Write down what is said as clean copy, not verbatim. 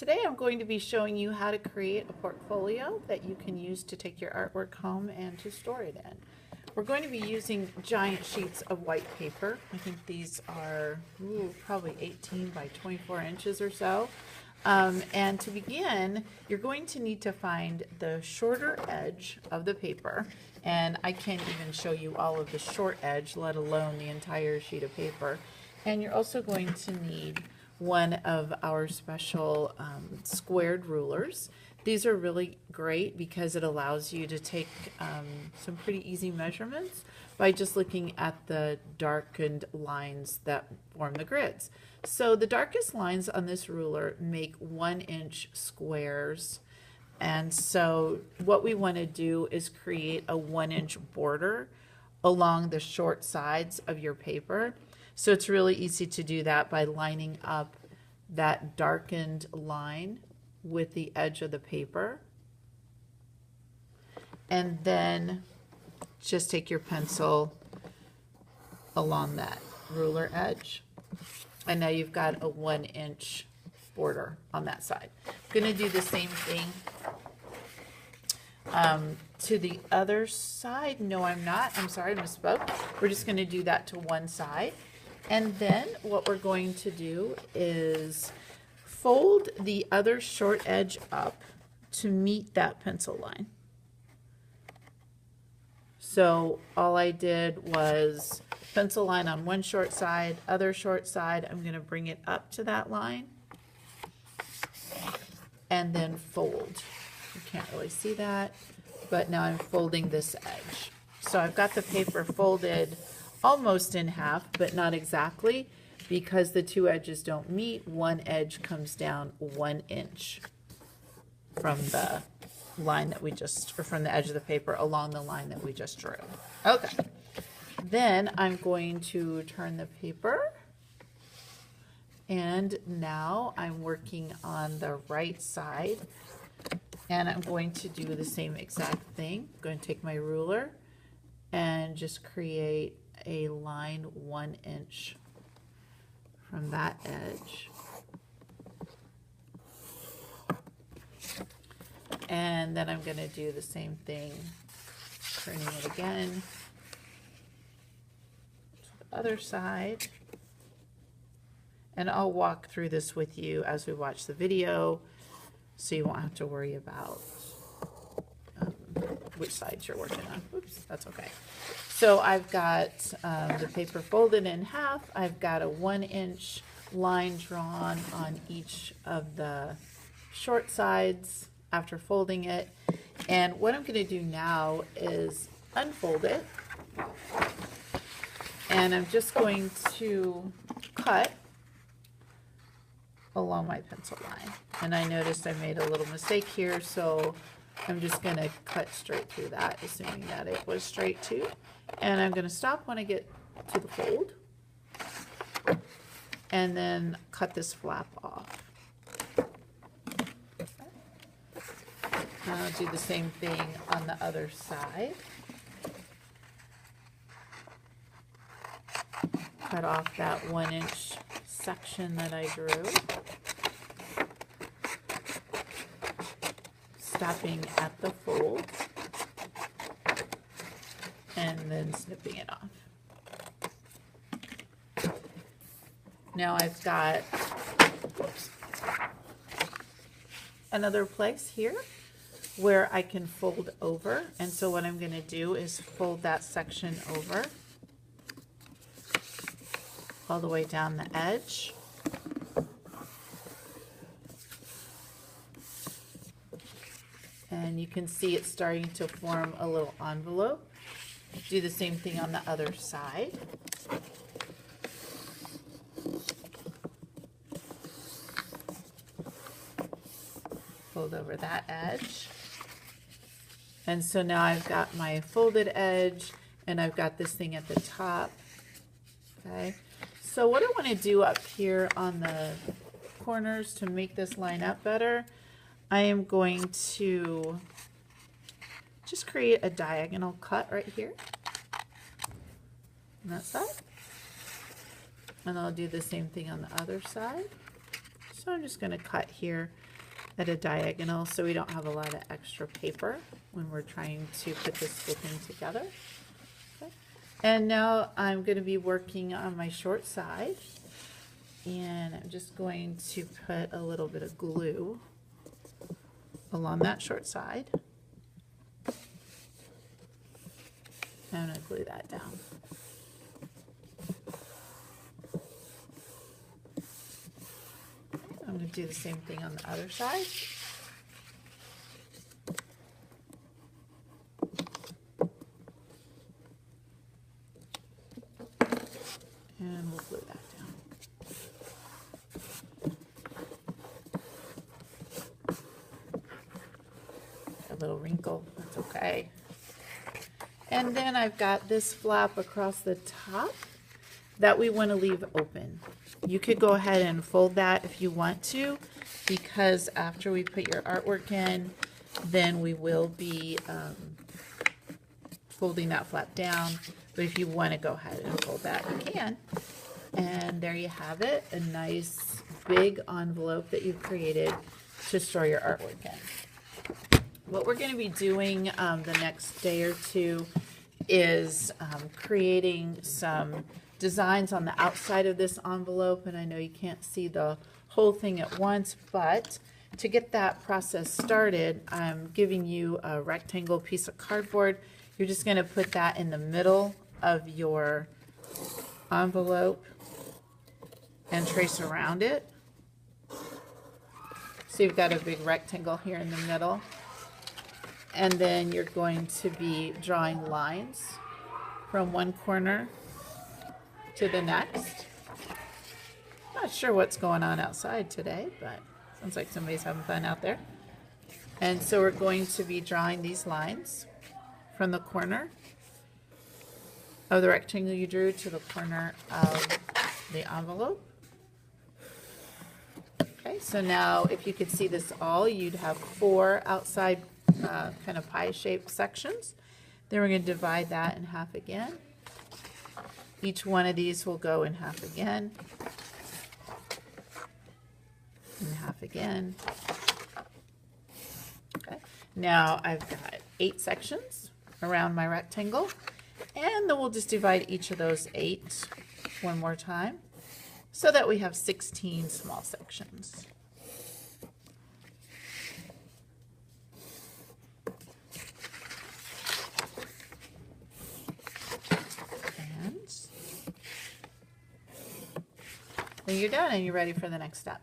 Today I'm going to be showing you how to create a portfolio that you can use to take your artwork home and to store it in. We're going to be using giant sheets of white paper. I think these are probably 18 by 24 inches or so. And to begin, you're going to need to find the shorter edge of the paper. And I can't even show you all of the short edge, let alone the entire sheet of paper. And you're also going to need one of our special squared rulers. These are really great because it allows you to take some pretty easy measurements by just looking at the darkened lines that form the grids. So the darkest lines on this ruler make 1-inch squares. And so what we want to do is create a 1-inch border along the short sides of your paper. So it's really easy to do that by lining up that darkened line with the edge of the paper. And then just take your pencil along that ruler edge. And now you've got a 1-inch border on that side. I'm going to do the same thing to the other side. No, I'm not. I'm sorry, I misspoke. We're just going to do that to one side. And then what we're going to do is fold the other short edge up to meet that pencil line. So all I did was pencil line on one short side, other short side. I'm going to bring it up to that line and then fold. You can't really see that, but now I'm folding this edge. So I've got the paper folded almost in half, but not exactly, because the two edges don't meet. One edge comes down 1 inch from the line that we just, or from the edge of the paper along the line that we just drew. Okay, then I'm going to turn the paper, and now I'm working on the right side, and I'm going to do the same exact thing. I'm going to take my ruler and just create a line 1 inch from that edge. And then I'm going to do the same thing, turning it again to the other side. And I'll walk through this with you as we watch the video, so you won't have to worry about which sides you're working on. Oops, that's okay. So I've got the paper folded in half. I've got a 1-inch line drawn on each of the short sides after folding it. And what I'm going to do now is unfold it. And I'm just going to cut along my pencil line. And I noticed I made a little mistake here, so I'm just going to cut straight through that, assuming that it was straight too. And I'm going to stop when I get to the fold, and then cut this flap off. And I'll do the same thing on the other side. Cut off that 1-inch section that I drew, stopping at the fold and then snipping it off. Now I've got another place here where I can fold over, and so what I'm going to do is fold that section over all the way down the edge. And you can see it's starting to form a little envelope. Do the same thing on the other side. Fold over that edge. And so now I've got my folded edge, and I've got this thing at the top. Okay. So what I want to do up here on the corners to make this line up better, I am going to just create a diagonal cut right here on that side. And I'll do the same thing on the other side. So I'm just going to cut here at a diagonal so we don't have a lot of extra paper when we're trying to put this whole thing together. Okay. And now I'm going to be working on my short side, and I'm just going to put a little bit of glue along that short side. I'm going to glue that down. I'm going to do the same thing on the other side. And we'll glue that down. A little wrinkle, that's okay. And then I've got this flap across the top that we want to leave open. You could go ahead and fold that if you want to, because after we put your artwork in, then we will be folding that flap down. But if you want to go ahead and fold that, you can. And there you have it, a nice big envelope that you've created to store your artwork in. What we're going to be doing the next day or two is creating some designs on the outside of this envelope, and I know you can't see the whole thing at once, but to get that process started, I'm giving you a rectangle piece of cardboard. You're just going to put that in the middle of your envelope and trace around it. So you've got a big rectangle here in the middle. And then you're going to be drawing lines from one corner to the next. Not sure what's going on outside today, but sounds like somebody's having fun out there. And so we're going to be drawing these lines from the corner of the rectangle you drew to the corner of the envelope. Okay, so now if you could see this all, you'd have 4 outside kind of pie-shaped sections. Then we're going to divide that in half again. Each one of these will go in half again, in half again. Okay. Now I've got 8 sections around my rectangle, and then we'll just divide each of those 8 one more time so that we have 16 small sections. Then you're done and you're ready for the next step.